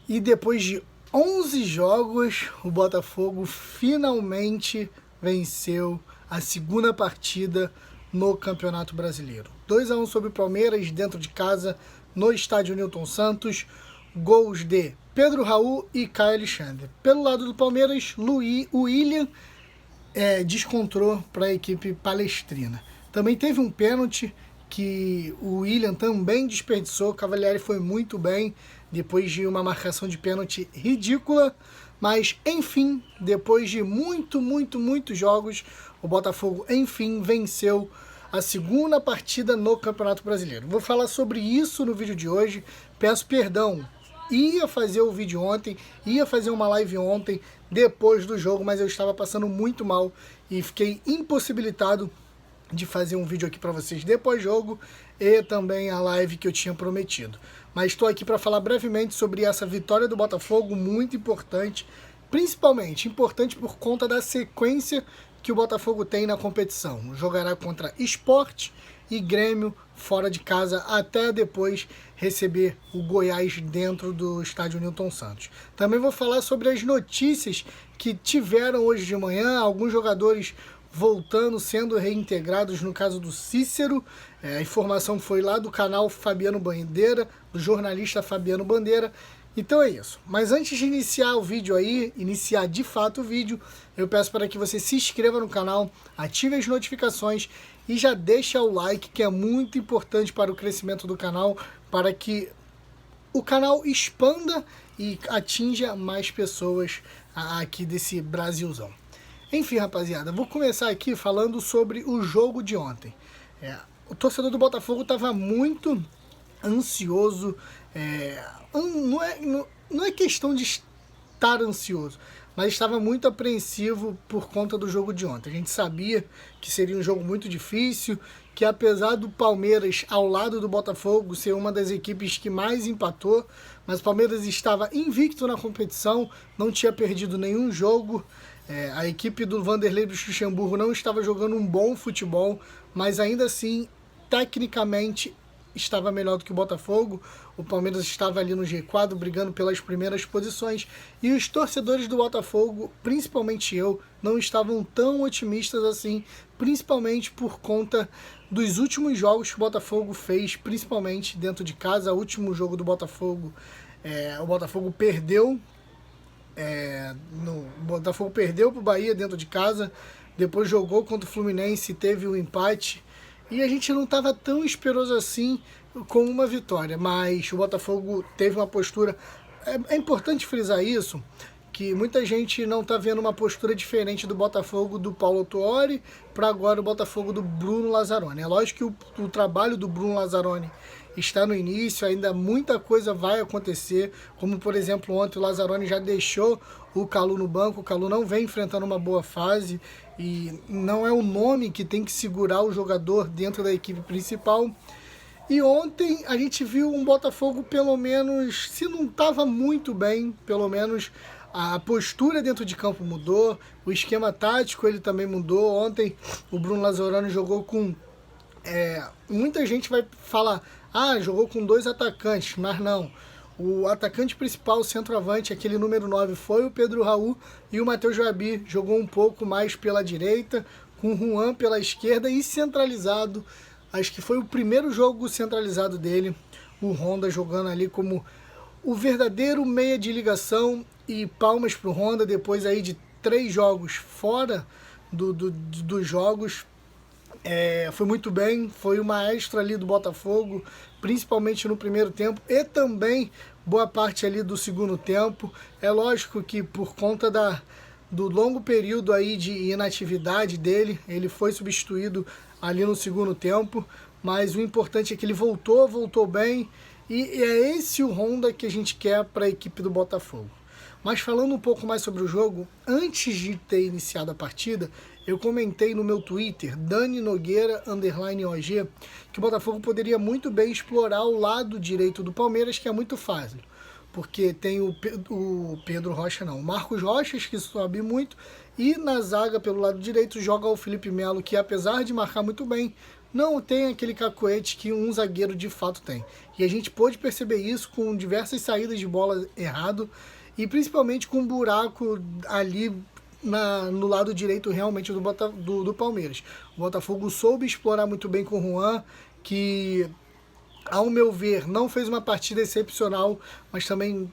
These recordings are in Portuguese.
E depois de 11 jogos, o Botafogo finalmente venceu a segunda partida no Campeonato Brasileiro. 2-1 sobre o Palmeiras, dentro de casa, no estádio Newton Santos. Gols de Pedro Raul e Caio Alexandre. Pelo lado do Palmeiras, o William descontrou para a equipe palestrina. Também teve um pênalti que o William também desperdiçou. Cavalieri foi muito bem depois de uma marcação de pênalti ridícula, mas enfim, depois de muitos jogos, o Botafogo enfim venceu a segunda partida no Campeonato Brasileiro. Vou falar sobre isso no vídeo de hoje. Peço perdão, ia fazer o vídeo ontem, ia fazer uma live ontem depois do jogo, mas eu estava passando muito mal e fiquei impossibilitado de fazer um vídeo aqui para vocês depois do jogo e também a live que eu tinha prometido. Mas estou aqui para falar brevemente sobre essa vitória do Botafogo, muito importante, principalmente importante por conta da sequência que o Botafogo tem na competição. Jogará contra Sport e Grêmio fora de casa até depois receber o Goiás dentro do estádio Newton Santos. Também vou falar sobre as notícias que tiveram hoje de manhã, alguns jogadores voltando, sendo reintegrados, no caso do Cícero. A informação foi lá do canal Fabiano Bandeira, do jornalista Fabiano Bandeira. Então é isso. Mas antes de iniciar o vídeo aí, iniciar de fato o vídeo, eu peço para que você se inscreva no canal, ative as notificações e já deixa o like, que é muito importante para o crescimento do canal, para que o canal expanda e atinja mais pessoas aqui desse Brasilzão. Enfim, rapaziada, vou começar aqui falando sobre o jogo de ontem. O torcedor do Botafogo estava muito ansioso. Não é questão de estar ansioso, mas estava muito apreensivo por conta do jogo de ontem. A gente sabia que seria um jogo muito difícil, que apesar do Palmeiras ao lado do Botafogo ser uma das equipes que mais empatou, mas o Palmeiras estava invicto na competição, não tinha perdido nenhum jogo. A equipe do Vanderlei Luxemburgo não estava jogando um bom futebol, mas ainda assim, tecnicamente, estava melhor do que o Botafogo. O Palmeiras estava ali no G4, brigando pelas primeiras posições, e os torcedores do Botafogo, principalmente eu, não estavam tão otimistas assim, principalmente por conta dos últimos jogos que o Botafogo fez, principalmente dentro de casa. O último jogo do Botafogo, o Botafogo perdeu. O Botafogo perdeu para o Bahia dentro de casa, depois jogou contra o Fluminense e teve um empate, e a gente não estava tão esperoso assim com uma vitória, mas o Botafogo teve uma postura. É importante frisar isso, que muita gente não está vendo uma postura diferente do Botafogo do Paulo Autuori para agora o Botafogo do Bruno Lazzaroni. É lógico que o trabalho do Bruno Lazzaroni está no início, ainda muita coisa vai acontecer, como por exemplo ontem o Lazzaroni já deixou o Calu no banco. O Calu não vem enfrentando uma boa fase e não é o nome que tem que segurar o jogador dentro da equipe principal. E ontem a gente viu um Botafogo, pelo menos, se não estava muito bem, pelo menos a postura dentro de campo mudou, o esquema tático ele também mudou. Ontem o Bruno Lazzaroni jogou com... muita gente vai falar, jogou com 2 atacantes, mas não. O atacante principal, o centroavante, aquele número 9, foi o Pedro Raul, e o Matheus Jabi jogou um pouco mais pela direita, com o Juan pela esquerda e centralizado. Acho que foi o primeiro jogo centralizado dele, o Honda jogando ali como o verdadeiro meia de ligação, e palmas para o Honda depois aí de 3 jogos fora dos jogos. Foi muito bem, foi o maestro ali do Botafogo, principalmente no primeiro tempo e também boa parte ali do segundo tempo. É lógico que por conta do longo período aí de inatividade dele, ele foi substituído ali no segundo tempo, mas o importante é que ele voltou bem, e é esse o Honda que a gente quer para a equipe do Botafogo. Mas falando um pouco mais sobre o jogo, antes de ter iniciado a partida, eu comentei no meu Twitter, Dani Nogueira _OG, que o Botafogo poderia muito bem explorar o lado direito do Palmeiras, que é muito fácil, porque tem o Pedro Rocha, não, o Marcos Rochas, que sobe muito, e na zaga pelo lado direito joga o Felipe Melo, que apesar de marcar muito bem, não tem aquele cacuete que um zagueiro de fato tem. E a gente pôde perceber isso com diversas saídas de bola errado e principalmente com um buraco ali no lado direito realmente do Palmeiras. O Botafogo soube explorar muito bem com o Juan, que ao meu ver não fez uma partida excepcional, mas também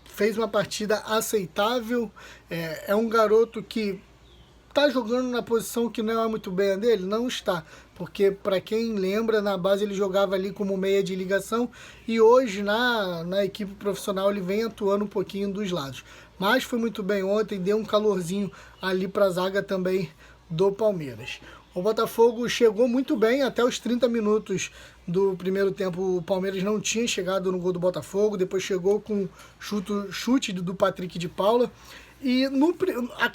fez uma partida aceitável. É um garoto que está jogando na posição que não é muito bem a dele? Não está, porque para quem lembra, na base ele jogava ali como meia de ligação e hoje na equipe profissional ele vem atuando um pouquinho dos lados. Mas foi muito bem ontem, deu um calorzinho ali para a zaga também do Palmeiras. O Botafogo chegou muito bem até os 30 minutos do primeiro tempo. O Palmeiras não tinha chegado no gol do Botafogo, depois chegou com chute do Patrick de Paula. E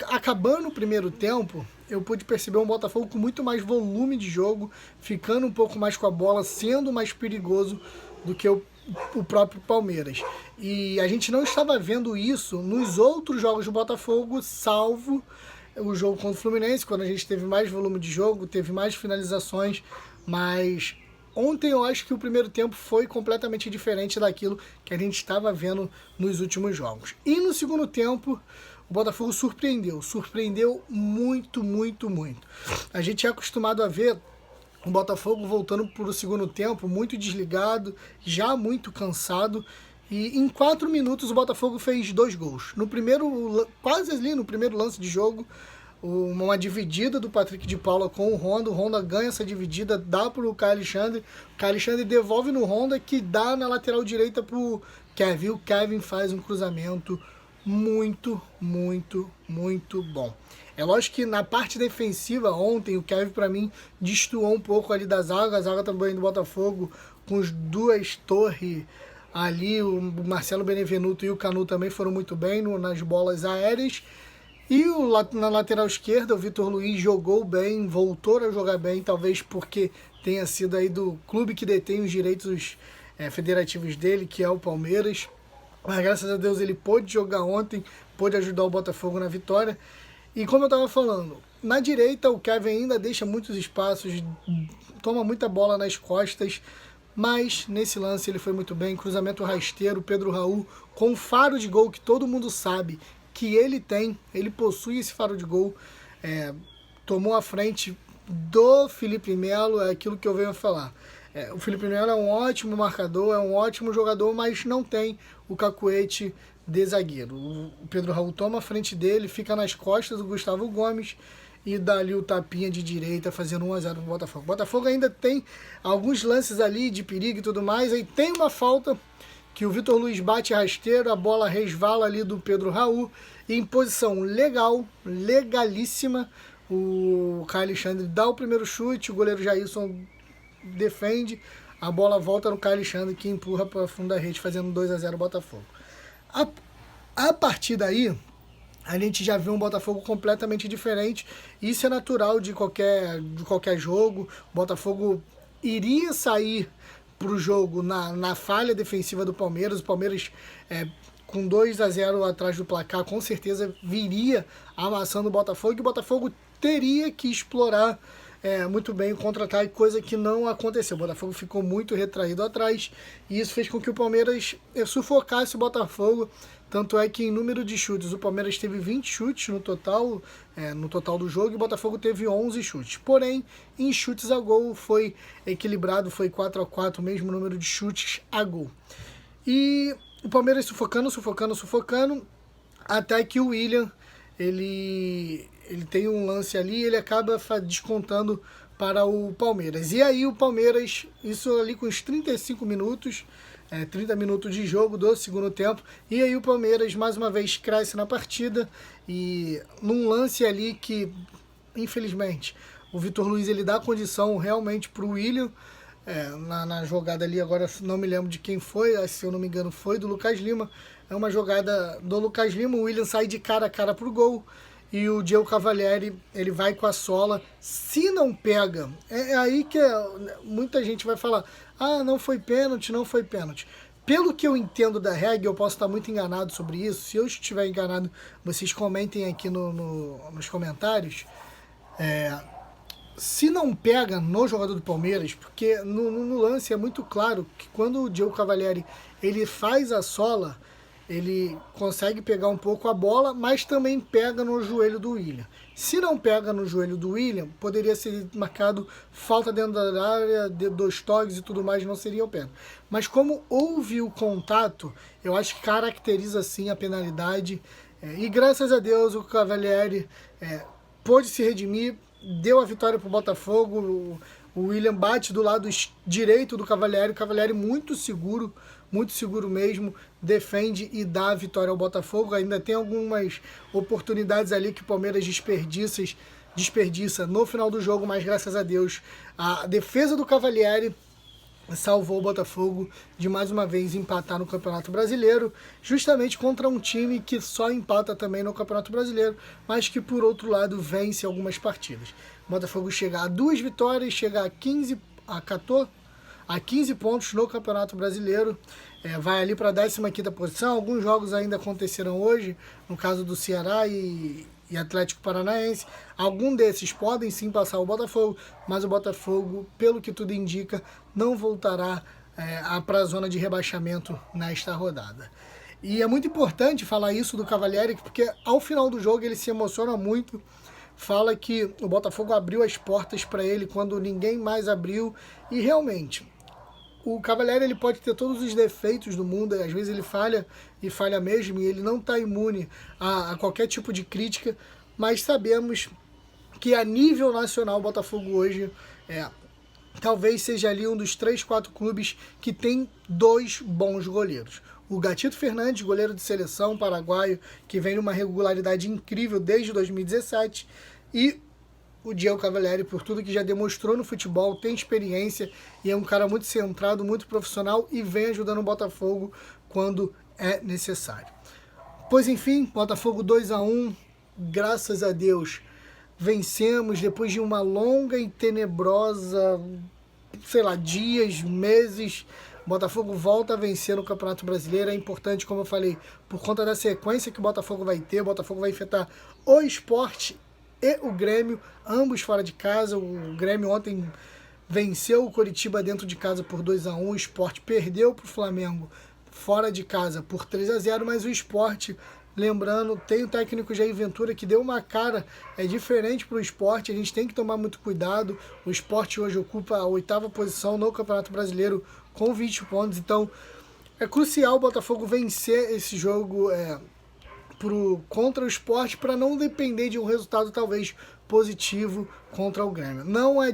acabando o primeiro tempo, eu pude perceber um Botafogo com muito mais volume de jogo, ficando um pouco mais com a bola, sendo mais perigoso do que o próprio Palmeiras. E a gente não estava vendo isso nos outros jogos do Botafogo, salvo o jogo contra o Fluminense, quando a gente teve mais volume de jogo, teve mais finalizações, mas ontem eu acho que o primeiro tempo foi completamente diferente daquilo que a gente estava vendo nos últimos jogos. E no segundo tempo, o Botafogo surpreendeu muito, muito, muito. A gente é acostumado a ver o Botafogo voltando para o segundo tempo muito desligado, já muito cansado, e em 4 minutos o Botafogo fez 2 gols. No primeiro, quase ali no primeiro lance de jogo, uma dividida do Patrick de Paula com o Honda ganha essa dividida, dá para o Caio Alexandre, o Caio Alexandre devolve no Honda, que dá na lateral direita para o Kevin. O Kevin faz um cruzamento muito, muito, muito bom. É lógico que na parte defensiva ontem o Kevin para mim destoou um pouco ali da zaga, a zaga também do Botafogo com as 2 torres ali, o Marcelo Benevenuto e o Canu também foram muito bem nas bolas aéreas. E na lateral esquerda, o Vitor Luiz jogou bem, voltou a jogar bem, talvez porque tenha sido aí do clube que detém os direitos federativos dele, que é o Palmeiras. Mas graças a Deus ele pôde jogar ontem, pôde ajudar o Botafogo na vitória. E como eu estava falando, na direita o Kevin ainda deixa muitos espaços, toma muita bola nas costas, mas nesse lance ele foi muito bem, cruzamento rasteiro, Pedro Raul com faro de gol que todo mundo sabe que ele tem, ele possui esse faro de gol, tomou a frente do Felipe Melo, é aquilo que eu venho a falar. O Felipe Melo é um ótimo marcador, é um ótimo jogador, mas não tem o cacuete de zagueiro. O Pedro Raul toma a frente dele, fica nas costas do Gustavo Gomes e dá ali o tapinha de direita, fazendo 1-0 pro Botafogo. O Botafogo ainda tem alguns lances ali de perigo e tudo mais, aí tem uma falta que o Vitor Luiz bate rasteiro, a bola resvala ali do Pedro Raul, e em posição legal, legalíssima, o Caio Alexandre dá o primeiro chute, o goleiro Jailson defende, a bola volta no Caio Alexandre, que empurra para fundo da rede, fazendo 2-0 Botafogo. A partir daí, a gente já vê um Botafogo completamente diferente. Isso é natural de qualquer jogo. O Botafogo iria sair para o jogo na falha defensiva do Palmeiras. O Palmeiras, com 2-0 atrás do placar, com certeza viria amassando o Botafogo. E o Botafogo teria que explorar muito bem o contra-ataque, coisa que não aconteceu. O Botafogo ficou muito retraído atrás e isso fez com que o Palmeiras sufocasse o Botafogo. Tanto é que em número de chutes, o Palmeiras teve 20 chutes no total do jogo e o Botafogo teve 11 chutes. Porém, em chutes a gol foi equilibrado, foi 4-4, o mesmo número de chutes a gol. E o Palmeiras sufocando, até que o William, ele tem um lance ali, ele acaba descontando para o Palmeiras. E aí o Palmeiras, isso ali com os 35 minutos, 30 minutos de jogo do segundo tempo, e aí o Palmeiras mais uma vez cresce na partida, e num lance ali que, infelizmente, o Vitor Luiz ele dá condição realmente para o William, na jogada ali, agora não me lembro de quem foi, se eu não me engano foi do Lucas Lima, é uma jogada do Lucas Lima, o William sai de cara a cara pro gol, e o Diego Cavalieri, ele vai com a sola, se não pega, é aí que muita gente vai falar, não foi pênalti, não foi pênalti. Pelo que eu entendo da regra, eu posso estar muito enganado sobre isso, se eu estiver enganado, vocês comentem aqui nos comentários, se não pega no jogador do Palmeiras, porque no lance é muito claro que quando o Diego Cavalieri ele faz a sola, ele consegue pegar um pouco a bola, mas também pega no joelho do William. Se não pega no joelho do William, poderia ser marcado falta dentro da área, 2 toques e tudo mais, não seria o pênalti. Mas como houve o contato, eu acho que caracteriza sim a penalidade. E graças a Deus o Cavalieri pôde se redimir, deu a vitória para o Botafogo. O William bate do lado direito do Cavalieri, o Cavalieri muito seguro mesmo, defende e dá a vitória ao Botafogo. Ainda tem algumas oportunidades ali que o Palmeiras desperdiça no final do jogo, mas graças a Deus a defesa do Cavalieri salvou o Botafogo de mais uma vez empatar no Campeonato Brasileiro, justamente contra um time que só empata também no Campeonato Brasileiro, mas que por outro lado vence algumas partidas. O Botafogo chega a 2 vitórias, chega a 15 pontos no Campeonato Brasileiro, vai ali para a 15ª posição. Alguns jogos ainda aconteceram hoje, no caso do Ceará e Atlético Paranaense. Algum desses podem sim passar o Botafogo, mas o Botafogo, pelo que tudo indica, não voltará para a zona de rebaixamento nesta rodada. E é muito importante falar isso do Cavalieri, porque ao final do jogo ele se emociona muito, fala que o Botafogo abriu as portas para ele quando ninguém mais abriu, e realmente o Cavalieri ele pode ter todos os defeitos do mundo, às vezes ele falha e falha mesmo, e ele não está imune a qualquer tipo de crítica, mas sabemos que a nível nacional o Botafogo hoje talvez seja ali um dos 3, 4 clubes que tem 2 bons goleiros. O Gatito Fernandes, goleiro de seleção paraguaio, que vem numa regularidade incrível desde 2017, e o Diego Cavalieri, por tudo que já demonstrou no futebol, tem experiência e é um cara muito centrado, muito profissional e vem ajudando o Botafogo quando é necessário. Pois enfim, Botafogo 2-1, graças a Deus vencemos depois de uma longa e tenebrosa, dias, meses. O Botafogo volta a vencer no Campeonato Brasileiro. É importante, como eu falei, por conta da sequência que o Botafogo vai ter. O Botafogo vai enfrentar o Sport e o Grêmio, ambos fora de casa. O Grêmio ontem venceu o Coritiba dentro de casa por 2-1. O Sport perdeu para o Flamengo fora de casa por 3-0, mas o Sport, lembrando, tem o técnico Jair Ventura que deu uma cara diferente para o Sport. A gente tem que tomar muito cuidado. O Sport hoje ocupa a 8ª posição no Campeonato Brasileiro com 20 pontos, então é crucial o Botafogo vencer esse jogo contra o Sport para não depender de um resultado talvez positivo contra o Grêmio. Não é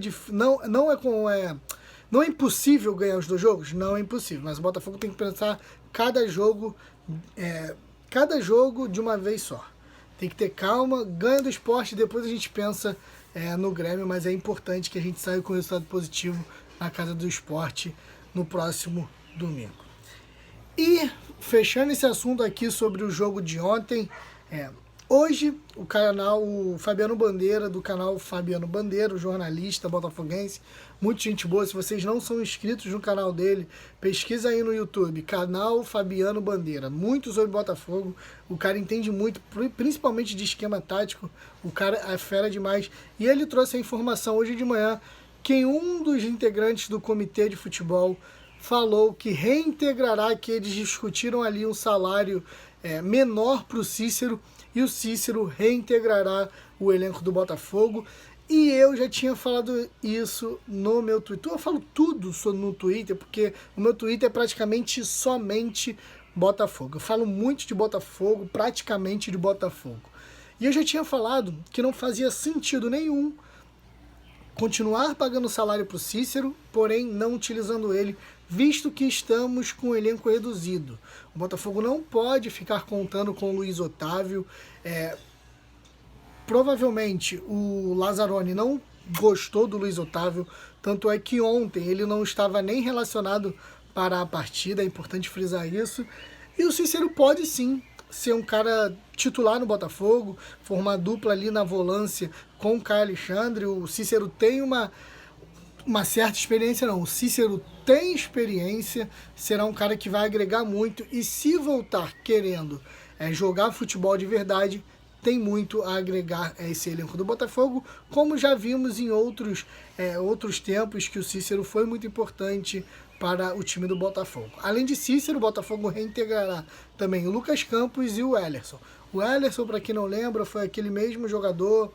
impossível ganhar os 2 jogos? Não é impossível, mas o Botafogo tem que pensar cada jogo de uma vez só. Tem que ter calma, ganha do Sport e depois a gente pensa no Grêmio, mas é importante que a gente saia com resultado positivo na casa do Sport no próximo domingo. E fechando esse assunto aqui sobre o jogo de ontem, hoje o Fabiano Bandeira, do canal Fabiano Bandeira, o jornalista botafoguense, muito gente boa. Se vocês não são inscritos no canal dele, pesquisa aí no YouTube, canal Fabiano Bandeira, muito sobre Botafogo. O cara entende muito, principalmente de esquema tático, o cara é fera demais. E ele trouxe a informação hoje de manhã que um dos integrantes do comitê de futebol falou que reintegrará, que eles discutiram ali um salário menor para o Cícero, e o Cícero reintegrará o elenco do Botafogo. E eu já tinha falado isso no meu Twitter. Eu falo tudo no Twitter, porque o meu Twitter é praticamente somente Botafogo. Eu falo muito de Botafogo, praticamente de Botafogo. E eu já tinha falado que não fazia sentido nenhum continuar pagando salário para o Cícero, porém não utilizando ele, visto que estamos com o elenco reduzido. O Botafogo não pode ficar contando com o Luiz Otávio. Provavelmente o Lazzaroni não gostou do Luiz Otávio, tanto é que ontem ele não estava nem relacionado para a partida, é importante frisar isso. E o Cícero pode sim ser um cara titular no Botafogo, formar dupla ali na volância com o Caio Alexandre. O Cícero tem uma certa experiência, não. O Cícero tem experiência, será um cara que vai agregar muito, e se voltar querendo jogar futebol de verdade, tem muito a agregar a esse elenco do Botafogo, como já vimos em outros tempos que o Cícero foi muito importante para o time do Botafogo. Além de Cícero, o Botafogo reintegrará também o Lucas Campos e o Ellerson. O Ellerson, para quem não lembra, foi aquele mesmo jogador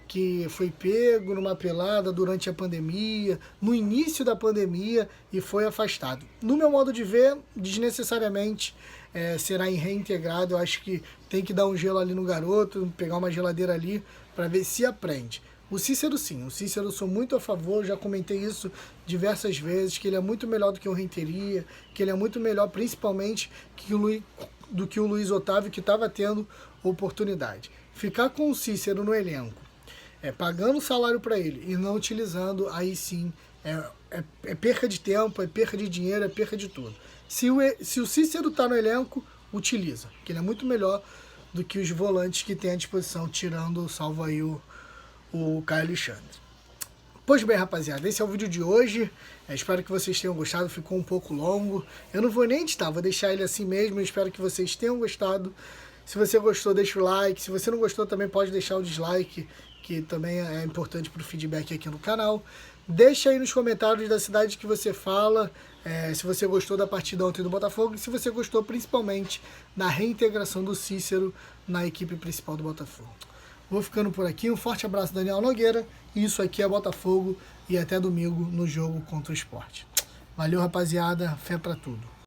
que foi pego numa pelada durante a pandemia, no início da pandemia, e foi afastado. No meu modo de ver, desnecessariamente será reintegrado. Eu acho que tem que dar um gelo ali no garoto, pegar uma geladeira ali para ver se aprende. O Cícero sim, o Cícero eu sou muito a favor, já comentei isso diversas vezes, que ele é muito melhor do que o Renteria, que ele é muito melhor principalmente do que o Luiz Otávio, que estava tendo oportunidade. Ficar com o Cícero no elenco, pagando salário para ele e não utilizando, aí sim é perca de tempo, é perca de dinheiro, é perca de tudo. Se o Cícero está no elenco, utiliza, que ele é muito melhor do que os volantes que tem à disposição, tirando, salvo aí o Caio Alexandre. Pois bem, rapaziada, esse é o vídeo de hoje. Espero que vocês tenham gostado, ficou um pouco longo. Eu não vou nem editar, vou deixar ele assim mesmo. Eu espero que vocês tenham gostado. Se você gostou, deixa o like. Se você não gostou, também pode deixar o dislike, que também é importante para o feedback aqui no canal. Deixa aí nos comentários da cidade que você fala, se você gostou da partida ontem do Botafogo e se você gostou principalmente da reintegração do Cícero na equipe principal do Botafogo. Vou ficando por aqui, um forte abraço, Daniel Nogueira. Isso aqui é Botafogo e até domingo no jogo contra o Sport. Valeu, rapaziada, fé pra tudo.